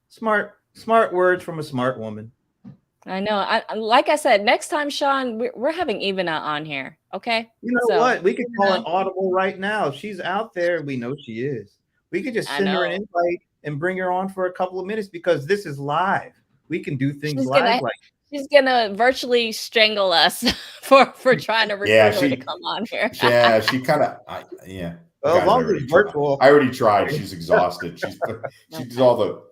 Speaker 2: Smart words from a smart woman.
Speaker 1: I know. Like I said, next time, Shawn, we're having Evana on here. Okay.
Speaker 2: You know what? We could call an audible right now. If she's out there, we know she is. We could just send her an invite and bring her on for a couple of minutes, because this is live. We can do things live.
Speaker 1: She's gonna virtually strangle us for trying to recruit her to come on here.
Speaker 3: Yeah, she kind of.
Speaker 2: Well, as long as it's virtual.
Speaker 3: I already tried. She's exhausted. She does all the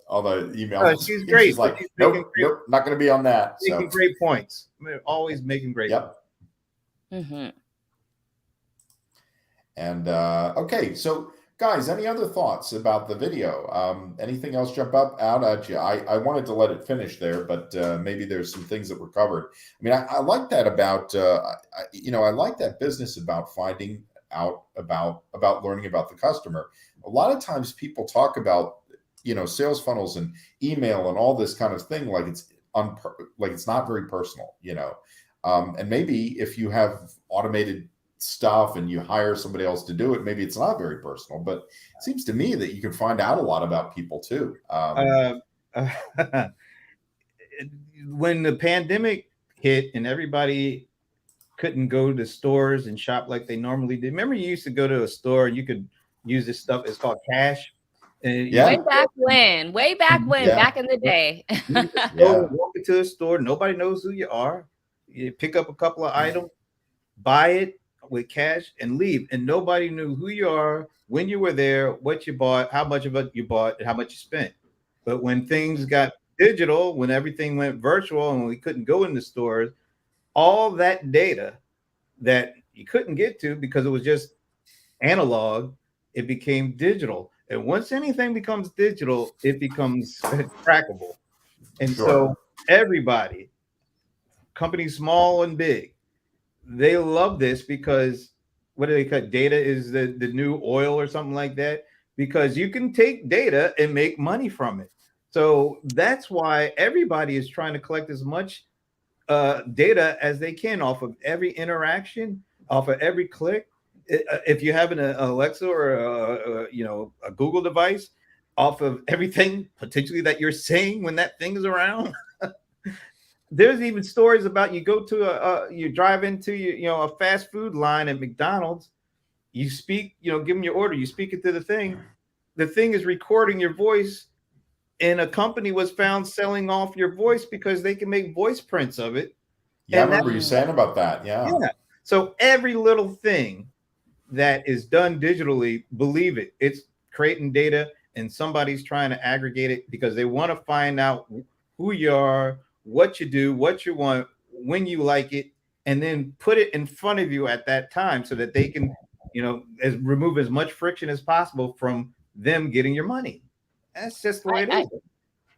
Speaker 3: emails.
Speaker 2: She's great.
Speaker 3: She's like, nope, not going to be on that.
Speaker 2: Making great points. Always making great points.
Speaker 1: Mm-hmm.
Speaker 3: And okay, so guys, any other thoughts about the video? Anything else jump out at you? I wanted to let it finish there, but maybe there's some things that were covered. I mean, I like that about I like that business about finding out about learning about the customer. A lot of times people talk about sales funnels and email and all this kind of thing like it's not very personal, and maybe if you have automated stuff and you hire somebody else to do it, maybe it's not very personal, but it seems to me that you can find out a lot about people too.
Speaker 2: When the pandemic hit and everybody couldn't go to stores and shop like they normally did. Remember, you used to go to a store and you could use this stuff. It's called cash.
Speaker 1: Way back when, back in the day.
Speaker 2: Walk into a store. Nobody knows who you are. You pick up a couple of items, buy it with cash, and leave. And nobody knew who you are, when you were there, what you bought, how much of it you bought, and how much you spent. But when things got digital, when everything went virtual and we couldn't go in the stores, all that data that you couldn't get to because it was just analog, it became digital. And once anything becomes digital, it becomes trackable. And so everybody, companies small and big, they love this because what do they call it? Data is the new oil or something like that, because you can take data and make money from it. So that's why everybody is trying to collect as much data as they can off of every interaction, off of every click. If you have an Alexa or a Google device, off of everything potentially that you're saying when that thing is around. There's even stories about you go to you drive into a fast food line at McDonald's, you speak, give them your order, you speak it to the thing is recording your voice. And a company was found selling off your voice because they can make voice prints of it.
Speaker 3: Yeah, I remember you saying about that. Yeah.
Speaker 2: So every little thing that is done digitally, believe it, it's creating data, and somebody's trying to aggregate it because they want to find out who you are, what you do, what you want, when you like it, and then put it in front of you at that time so that they can, remove as much friction as possible from them getting your money. That's just the way it is.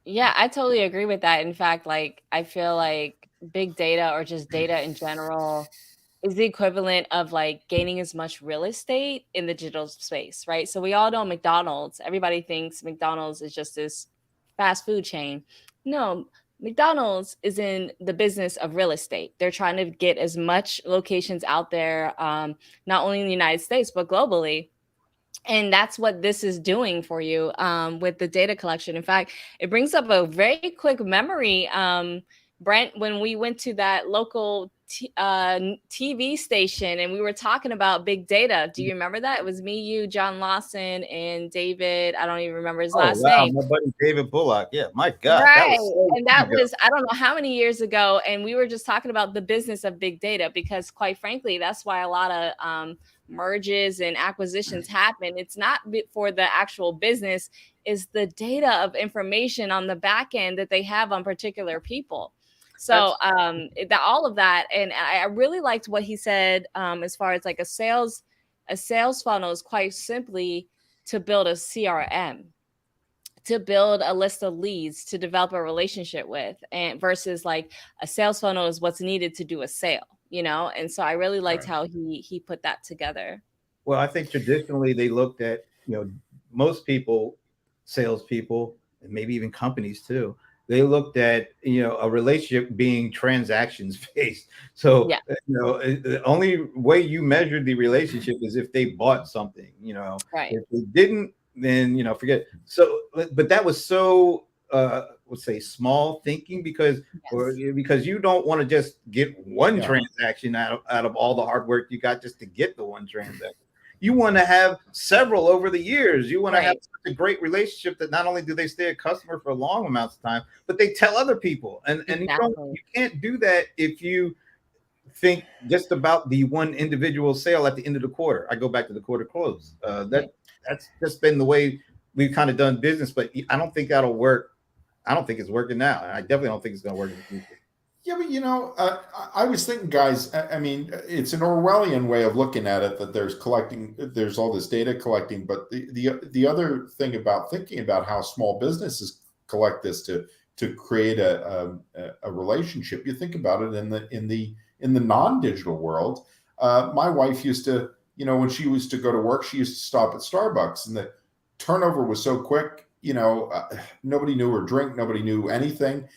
Speaker 1: Yeah, I totally agree with that. In fact, I feel like big data or just data in general is the equivalent of gaining as much real estate in the digital space, right? So we all know McDonald's. Everybody thinks McDonald's is just this fast food chain. No, McDonald's is in the business of real estate. They're trying to get as much locations out there, not only in the United States, but globally. And that's what this is doing for you with the data collection. In fact, it brings up a very quick memory, Brent, when we went to that local TV station and we were talking about big data. Do you remember that? It was me, you, John Lawson, and David. I don't even remember his last name.
Speaker 2: My buddy David Bullock. Yeah, my God.
Speaker 1: Right.
Speaker 2: That was so
Speaker 1: And that was, I don't know how many years ago. And we were just talking about the business of big data, because quite frankly, that's why a lot of merges and acquisitions happen. It's not for the actual business, is the data of information on the back end that they have on particular people. So all of that. And I really liked what he said as far as like a sales funnel is quite simply to build a CRM, to build a list of leads to develop a relationship with, and versus like a sales funnel is what's needed to do a sale, you know? And so I really liked how he put that together.
Speaker 2: Well, I think traditionally they looked at, most people, salespeople, and maybe even companies too, they looked at, a relationship being transactions based. So, the only way you measured the relationship is if they bought something,
Speaker 1: Right.
Speaker 2: If they didn't, then, forget. So, but that was so, let's say small thinking, because you don't want to just get one transaction out of all the hard work you got just to get the one transaction. You want to have several over the years. You want to have such a great relationship that not only do they stay a customer for long amounts of time, but they tell other people. And you can't do that if you think just about the one individual sale at the end of the quarter. I go back to the quarter close. That's just been the way we've kind of done business, but I don't think that'll work. I don't think it's working now. I definitely don't think it's going to work in the future.
Speaker 3: Yeah, but I was thinking, guys, I mean, it's an Orwellian way of looking at it, that there's all this data collecting, but the other thing about thinking about how small businesses collect this to create a relationship, you think about it in the non-digital world. My wife used to, when she used to go to work, she used to stop at Starbucks, and the turnover was so quick, nobody knew her drink, nobody knew anything.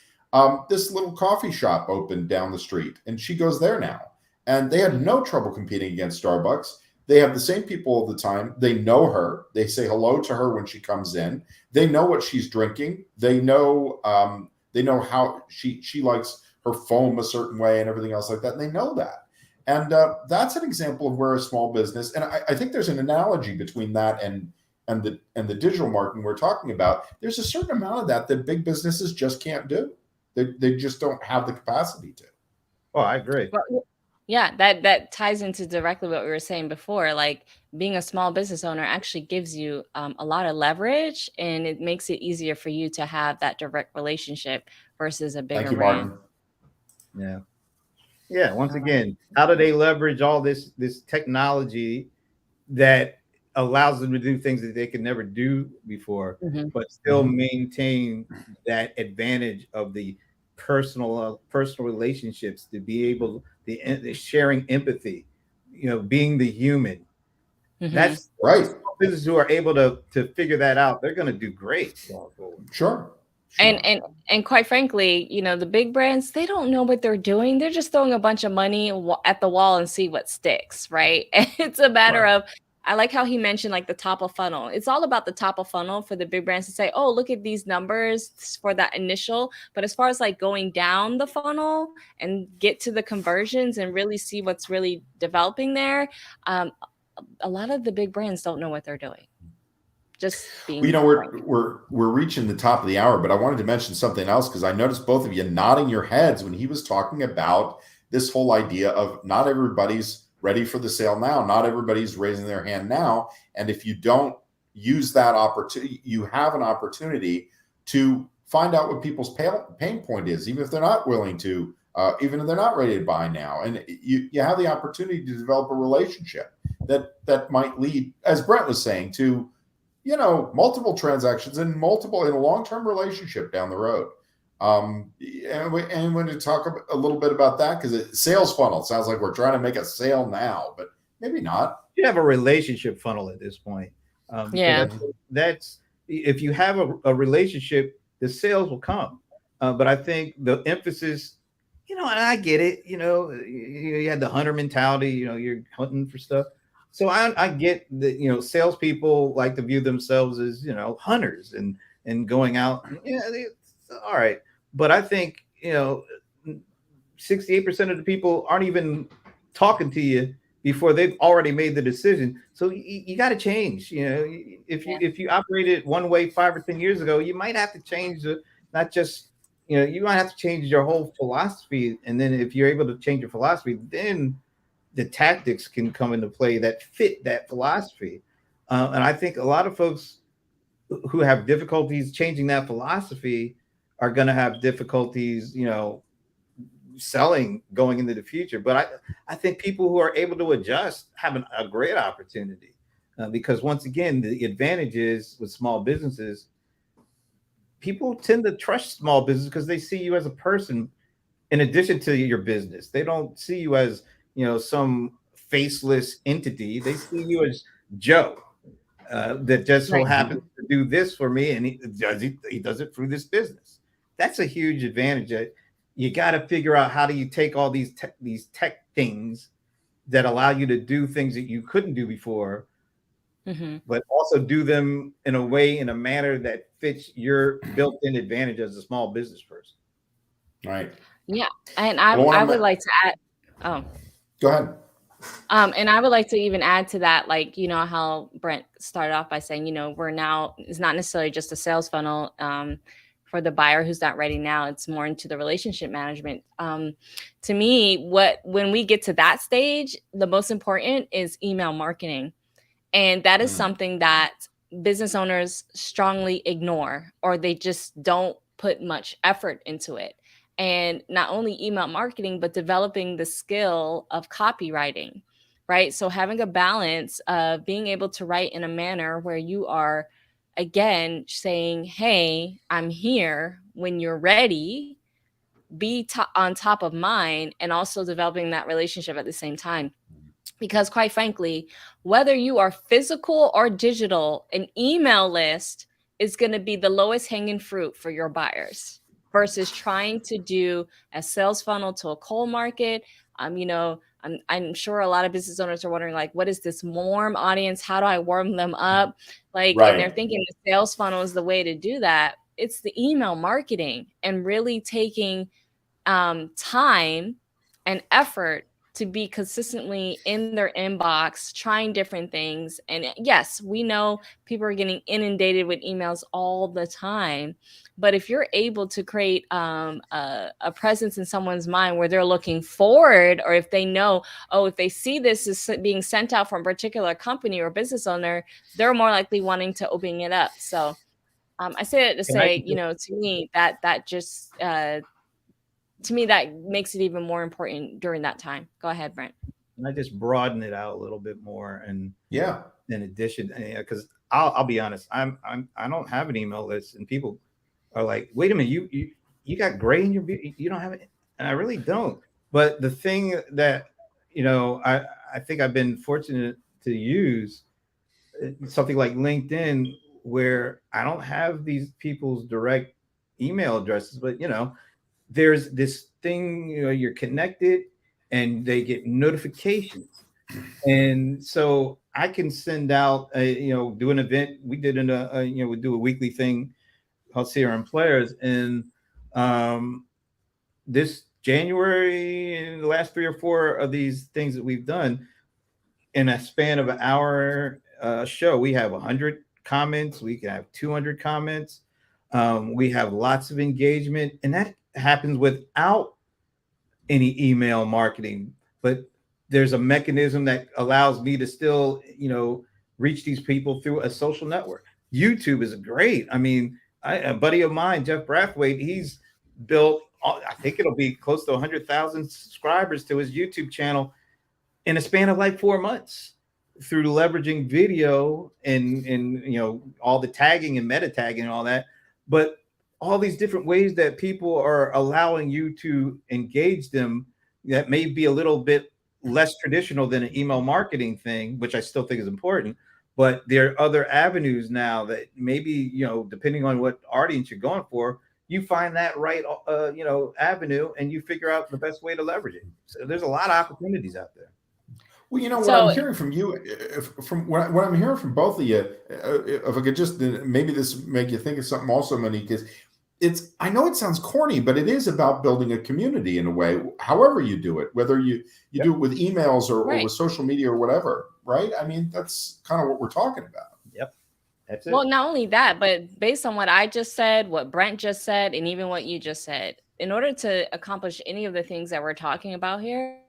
Speaker 3: This little coffee shop opened down the street, and she goes there now, and they had no trouble competing against Starbucks. They have the same people all the time. They know her. They say hello to her when she comes in. They know what she's drinking. They know how she likes her foam a certain way and everything else like that. And they know that. And that's an example of where a small business, and I think there's an analogy between that and the digital marketing we're talking about. There's a certain amount of that big businesses just can't do. They just don't have the capacity to.
Speaker 2: Oh, I agree.
Speaker 1: Well, yeah, that ties into directly what we were saying before. Like, being a small business owner actually gives you a lot of leverage, and it makes it easier for you to have that direct relationship versus a bigger
Speaker 3: Thank you,
Speaker 1: brand.
Speaker 3: Martin.
Speaker 2: Yeah. Once again, how do they leverage all this technology that allows them to do things that they could never do before, but still maintain that advantage of the personal relationships, to be able the sharing empathy, being the human. That's
Speaker 3: right.
Speaker 2: Businesses who are able to figure that out, they're going to do great going forward.
Speaker 3: Sure.
Speaker 1: And quite frankly, the big brands, they don't know what they're doing. They're just throwing a bunch of money at the wall and see what sticks, right? And it's a matter of, I like how he mentioned like the top of funnel. It's all about the top of funnel for the big brands to say, oh, look at these numbers for that initial. But as far as like going down the funnel and get to the conversions and really see what's really developing there, a lot of the big brands don't know what they're doing. Just being
Speaker 3: we're reaching the top of the hour, but I wanted to mention something else, because I noticed both of you nodding your heads when he was talking about this whole idea of not everybody's ready for the sale now. Not everybody's raising their hand now. And if you don't use that opportunity, you have an opportunity to find out what people's pain point is, even if they're not willing to, even if they're not ready to buy now. And you have the opportunity to develop a relationship that might lead, as Brent was saying, to, multiple transactions and in a long-term relationship down the road. And we're going to talk a little bit about that, because sales funnel sounds like we're trying to make a sale now, but maybe not.
Speaker 2: You have a relationship funnel at this point. That's if you have a relationship the sales will come. But I think the emphasis, and I get it, you had the hunter mentality, you're hunting for stuff. So I get that, salespeople like to view themselves as, hunters and going out. All right. But I think, 68% of the people aren't even talking to you before they've already made the decision. So you got to change. If you operated one way 5 or 10 years ago, you might have to change not just, you might have to change your whole philosophy. And then if you're able to change your philosophy, then the tactics can come into play that fit that philosophy. And I think a lot of folks who have difficulties changing that philosophy are going to have difficulties, selling going into the future. But I think people who are able to adjust have a great opportunity, because once again, the advantage is with small businesses, people tend to trust small business because they see you as a person in addition to your business. They don't see you as, some faceless entity. They see you as Joe, that just so happens to do this for me, and he does it through this business. That's a huge advantage. That you got to figure out how do you take all these tech things that allow you to do things that you couldn't do before, but also do them in a way, in a manner that fits your built-in advantage as a small business person.
Speaker 3: Right.
Speaker 1: Yeah, and I would like to add. Oh,
Speaker 3: go ahead.
Speaker 1: And I would like to even add to that, like, how Brent started off by saying, we're now, it's not necessarily just a sales funnel for the buyer who's not ready now. It's more into the relationship management. To me, when we get to that stage, the most important is email marketing. And that is something that business owners strongly ignore, or they just don't put much effort into it. And not only email marketing, but developing the skill of copywriting, right? So having a balance of being able to write in a manner where you are, again, saying, hey, I'm here when you're ready, be on top of mind, and also developing that relationship at the same time. Because quite frankly, whether you are physical or digital, an email list is going to be the lowest hanging fruit for your buyers versus trying to do a sales funnel to a cold market. I'm sure a lot of business owners are wondering, like, what is this warm audience? How do I warm them up? Like, and they're thinking the sales funnel is the way to do that. It's the email marketing and really taking time and effort to be consistently in their inbox, trying different things. And yes, we know people are getting inundated with emails all the time. But if you're able to create a presence in someone's mind where they're looking forward, or if they know, if they see this is being sent out from a particular company or business owner, they're more likely wanting to open it up. So I say that to say, to me, that just to me, that makes it even more important during that time. Go ahead, Brent.
Speaker 2: And I just broaden it out a little bit more. And in addition, because I'll be honest, I don't have an email list, and people are like, wait a minute, you got gray in your beard, you don't have it, and I really don't. But the thing that I think I've been fortunate to use something like LinkedIn, where I don't have these people's direct email addresses, but there's this thing, you're connected and they get notifications. And so I can send out, do an event. We did we do a weekly thing called CRM Players. And this January, the last 3 or 4 of these things that we've done in a span of an hour show, we have 100 comments. We can have 200 comments. We have lots of engagement, and that happens without any email marketing. But there's a mechanism that allows me to still, reach these people through a social network. YouTube is great. I mean, a buddy of mine, Jeff Brathwaite, he's built, I think it'll be close to 100,000 subscribers to his YouTube channel in a span of like 4 months through leveraging video and all the tagging and meta tagging and all that. But all these different ways that people are allowing you to engage them that may be a little bit less traditional than an email marketing thing, which I still think is important. But there are other avenues now that maybe, you know, depending on what audience you're going for, you find that right, you know, avenue, and you figure out the best way to leverage it. So there's a lot of opportunities out there.
Speaker 3: Well, you know, what
Speaker 1: So
Speaker 3: I'm hearing from you, from what I'm hearing from both of you, if I could just, maybe this make you think of something also, Monique, is I know it sounds corny, but it is about building a community in a way, however you do it, whether you
Speaker 2: Yep.
Speaker 3: do it with emails or
Speaker 1: Right.
Speaker 3: with social media or whatever, right? I mean, that's kind of what we're talking about.
Speaker 2: Yep. That's it.
Speaker 1: Well, not only that, but based on what I just said, what Brent just said, and even what you just said, in order to accomplish any of the things that we're talking about here,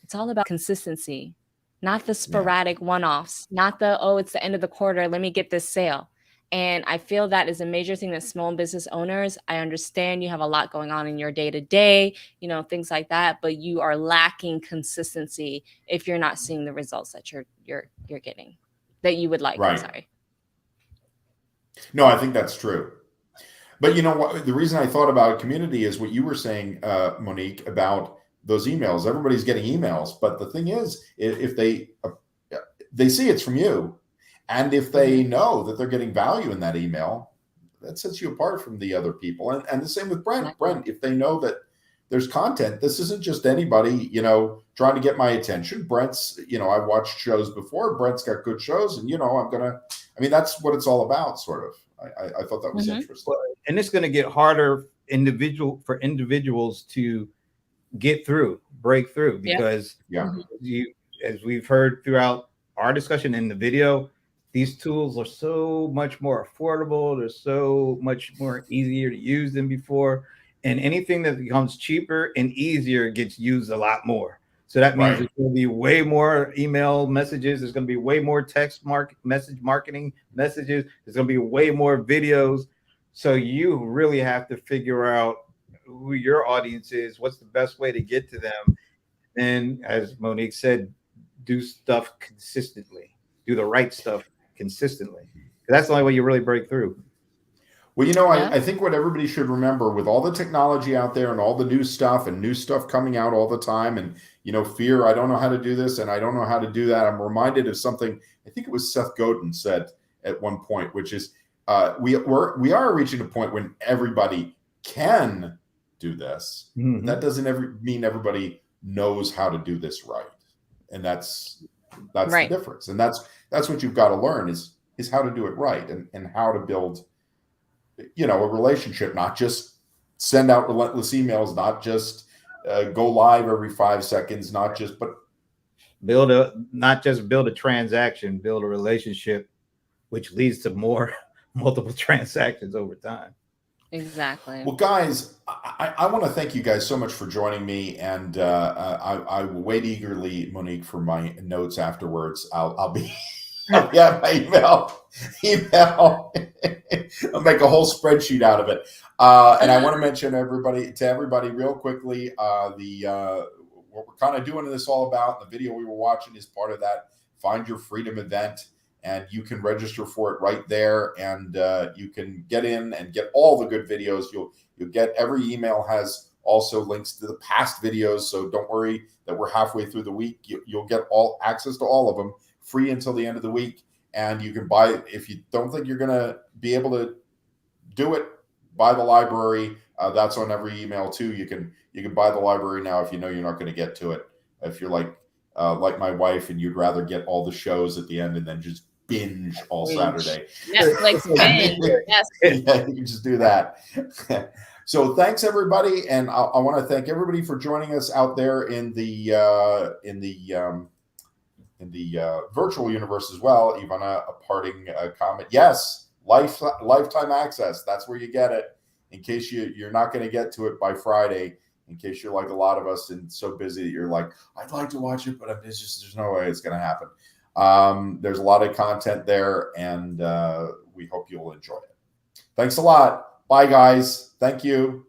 Speaker 1: it's all about consistency, not the sporadic one-offs, not the, oh, it's the end of the quarter, let me get this sale. And I feel that is a major thing that small business owners, I understand you have a lot going on in your day-to-day, you know, things like that, but you are lacking consistency if you're not seeing the results that you're getting, that you would like.
Speaker 3: Right.
Speaker 1: I'm sorry.
Speaker 3: No, I think that's true. But you know what? The reason I thought about a community is what you were saying, Monique, about those emails. Everybody's getting emails, but the thing is, if they see it's from you, and if they know that they're getting value in that email, that sets you apart from the other people. And the same with Brent.
Speaker 1: Exactly.
Speaker 3: Brent, if they know that there's content, this isn't just anybody, you know, trying to get my attention. Brent's, you know, I've watched shows before. Brent's got good shows, and you know, I mean, that's what it's all about, sort of. I thought that was interesting.
Speaker 2: And it's going to get harder for individuals to break through, because you, as we've heard throughout our discussion in the video, these tools are so much more affordable. They're so much more easier to use than before. And anything that becomes cheaper and easier gets used a lot more. So that means there's going to be way more email messages. There's going to be way more message marketing messages. There's going to be way more videos. So you really have to figure out who your audience is, what's the best way to get to them. And as Monique said, do stuff consistently. Do the right stuff consistently. That's the only way you really break through.
Speaker 3: Well, you know, I think what everybody should remember, with all the technology out there and all the new stuff coming out all the time, and, you know, fear, I don't know how to do this and I don't know how to do that. I'm reminded of something, I think it was Seth Godin said at one point, which is we are reaching a point when everybody can do this.
Speaker 2: Mm-hmm.
Speaker 3: That doesn't ever mean everybody knows how to do this right. And that's right. The difference. And that's what you've got to learn is how to do it right, and how to build, you know, a relationship, not just send out relentless emails, not just go live every 5 seconds, not just build a transaction, build a relationship, which leads to multiple transactions over time.
Speaker 1: Exactly.
Speaker 3: Well, guys, I want to thank you guys so much for joining me, and I will wait eagerly, Monique, for my notes afterwards. I'll be my email. I'll make a whole spreadsheet out of it. And I want to mention everybody real quickly, what we're kind of doing this all about. The video we were watching is part of that Find Your Freedom event, and you can register for it right there, and you can get in and get all the good videos. You'll get, every email has also links to the past videos, so don't worry that we're halfway through the week. You'll get all access to all of them, free until the end of the week. And you can buy it. If you don't think you're going to be able to do it, buy the library. That's on every email too. You can buy the library now if you know you're not going to get to it. If you're like my wife and you'd rather get all the shows at the end and then just binge all Saturday.
Speaker 1: Netflix binge. Yes.
Speaker 3: Yeah, you can just do that. So thanks everybody, and I want to thank everybody for joining us out there in the virtual universe as well. Ivana, a parting comment. Yes, lifetime access. That's where you get it. In case you're not going to get to it by Friday, in case you're like a lot of us and so busy that you're like, I'd like to watch it, but there's no way it's going to happen. There's a lot of content there, and we hope you'll enjoy it. Thanks a lot. Bye, guys. Thank you.